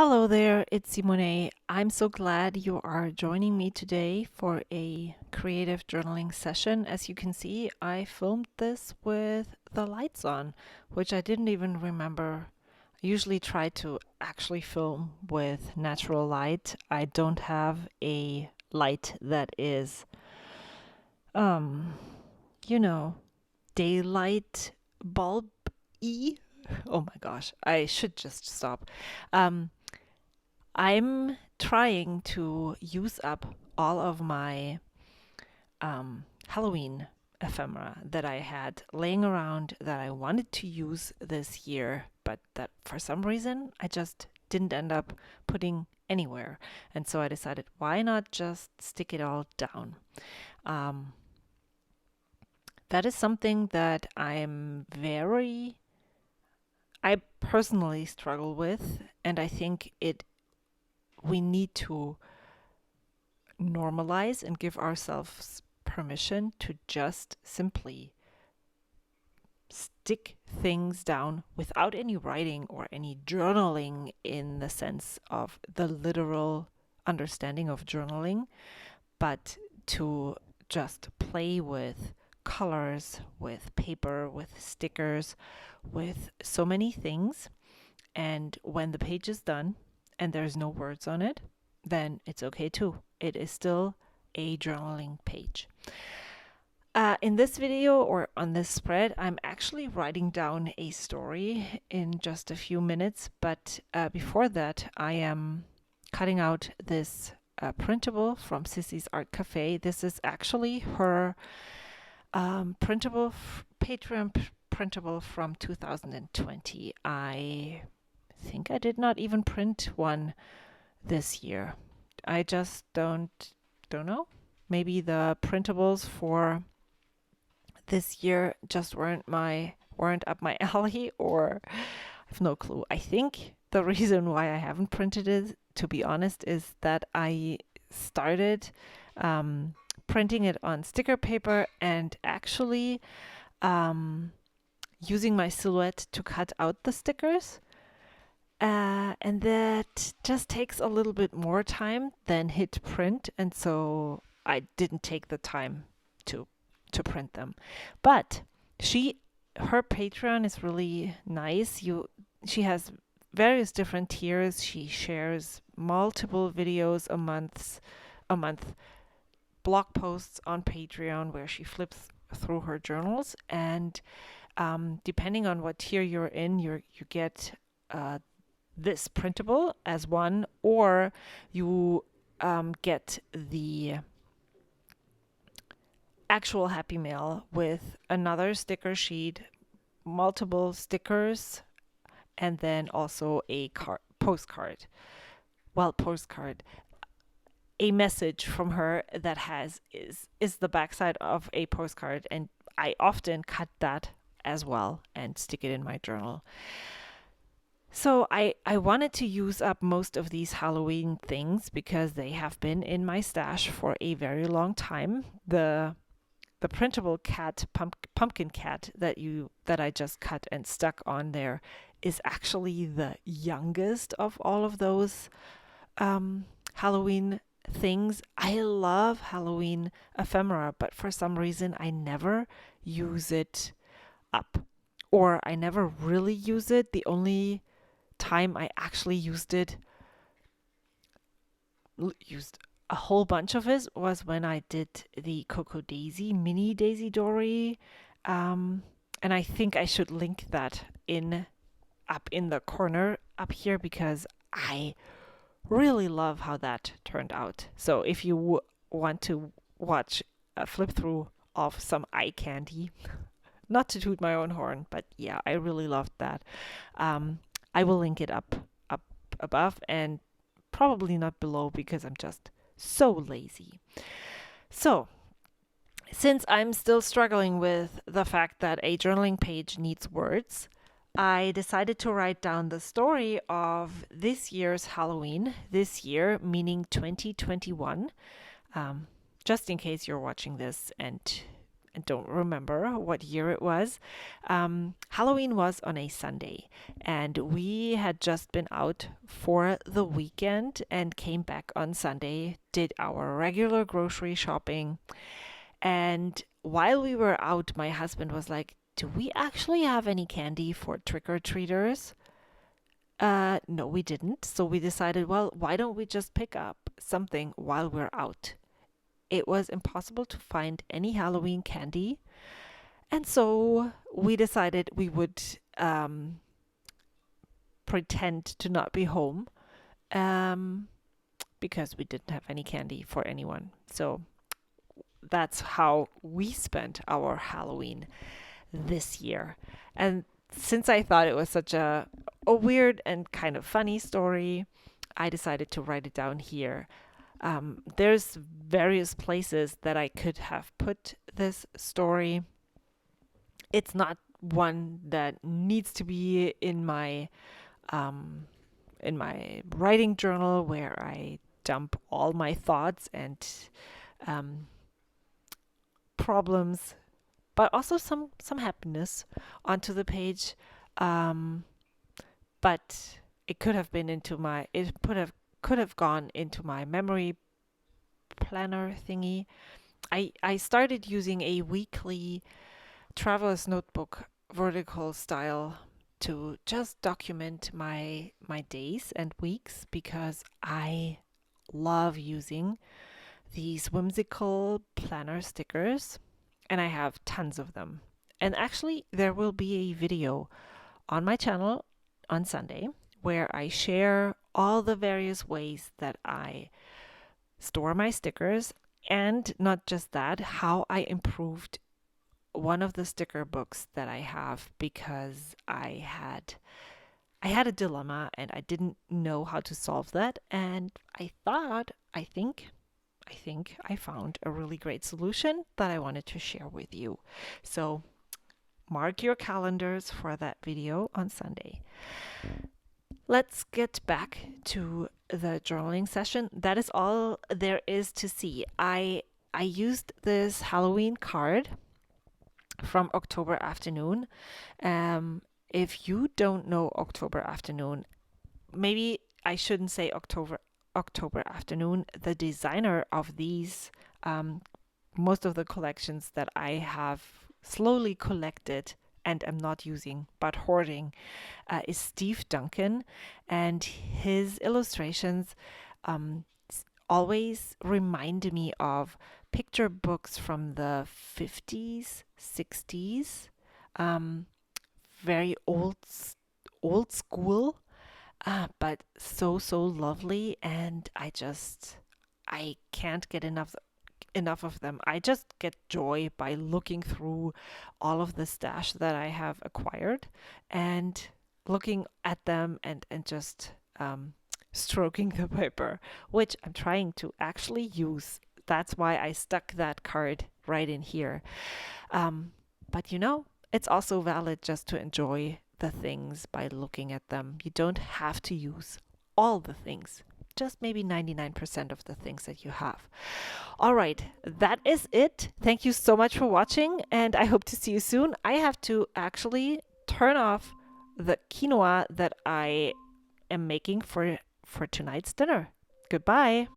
Hello there, it's Simone. I'm so glad you are joining me today for a creative journaling session. As you can see, I filmed this with the lights on, which I didn't even remember. I usually try to actually film with natural light. I don't have a light that is, um, you know, daylight bulb-y. Oh my gosh, I should just stop. Um, I'm trying to use up all of my Halloween ephemera that I had laying around that I wanted to use this year, but that for some reason I just didn't end up putting anywhere. And so I decided, why not just stick it all down? Um, that is something that I personally struggle with, and I think we need to normalize and give ourselves permission to just simply stick things down without any writing or any journaling in the sense of the literal understanding of journaling, but to just play with colors, with paper, with stickers, with so many things. And when the page is done and there's no words on it, then it's okay too. It is still a journaling page. In this video or on this spread, I'm actually writing down a story in just a few minutes, but before that, I am cutting out this printable from Sissy's Art Cafe. This is actually her Patreon printable from 2020. I think I did not even print one this year. I just don't know. Maybe the printables for this year just weren't up my alley, or I have no clue. I think the reason why I haven't printed it, to be honest, is that I started printing it on sticker paper and actually using my Silhouette to cut out the stickers. And that just takes a little bit more time than hit print, and so I didn't take the time to print them. But her Patreon is really nice. She has various different tiers. She shares multiple videos a month, blog posts on Patreon where she flips through her journals, and depending on what tier you're in, you get this printable as one, or you get the actual Happy Mail with another sticker sheet, multiple stickers, and then also a postcard. Well, postcard. A message from her that is the backside of a postcard, and I often cut that as well and stick it in my journal. So I wanted to use up most of these Halloween things because they have been in my stash for a very long time. The printable pumpkin cat that I just cut and stuck on there is actually the youngest of all of those Halloween things. I love Halloween ephemera, but for some reason I never use it up, or I never really use it. The only time I actually used a whole bunch of it was when I did the Coco Daisy mini Daisy Dory, and I think I should link that up in the corner up here because I really love how that turned out. So if you want to watch a flip through of some eye candy, not to toot my own horn, but yeah, I really loved that. I will link it up above and probably not below because I'm just so lazy. So, since I'm still struggling with the fact that a journaling page needs words, I decided to write down the story of this year's Halloween, this year meaning 2021, just in case you're watching this and don't remember what year it was. Halloween was on a Sunday, and we had just been out for the weekend and came back on Sunday, did our regular grocery shopping. And while we were out, my husband was like, "Do we actually have any candy for trick-or-treaters?" No, we didn't. So we decided, well, why don't we just pick up something while we're out? It was impossible to find any Halloween candy. And so we decided we would pretend to not be home um, because we didn't have any candy for anyone. So that's how we spent our Halloween this year. And since I thought it was such a weird and kind of funny story, I decided to write it down here. There's various places that I could have put this story. It's not one that needs to be in my writing journal where I dump all my thoughts and problems, but also some happiness onto the page. But it could have been could have gone into my memory planner thingy. I started using a weekly traveler's notebook vertical style to just document my days and weeks because I love using these whimsical planner stickers, and I have tons of them. And actually, there will be a video on my channel on Sunday where I share all the various ways that I store my stickers, and not just that, how I improved one of the sticker books that I have because I had a dilemma and I didn't know how to solve that, and I think I found a really great solution that I wanted to share with you. So mark your calendars for that video on Sunday. Let's get back to the journaling session. That is all there is to see. I used this Halloween card from October Afternoon. If you don't know October Afternoon, maybe I shouldn't say October Afternoon. The designer of these, most of the collections that I have slowly collected and am not using but hoarding, is Steve Duncan, and his illustrations always remind me of picture books from the 50s, 60s, very old school, but so lovely, and I can't get enough of them. I just get joy by looking through all of the stash that I have acquired and looking at them and just stroking the paper, which I'm trying to actually use. That's why I stuck that card right in here. But it's also valid just to enjoy the things by looking at them. You don't have to use all the things, just maybe 99% of the things that you have. All right, that is it. Thank you so much for watching, and I hope to see you soon. I have to actually turn off the quinoa that I am making for tonight's dinner. Goodbye.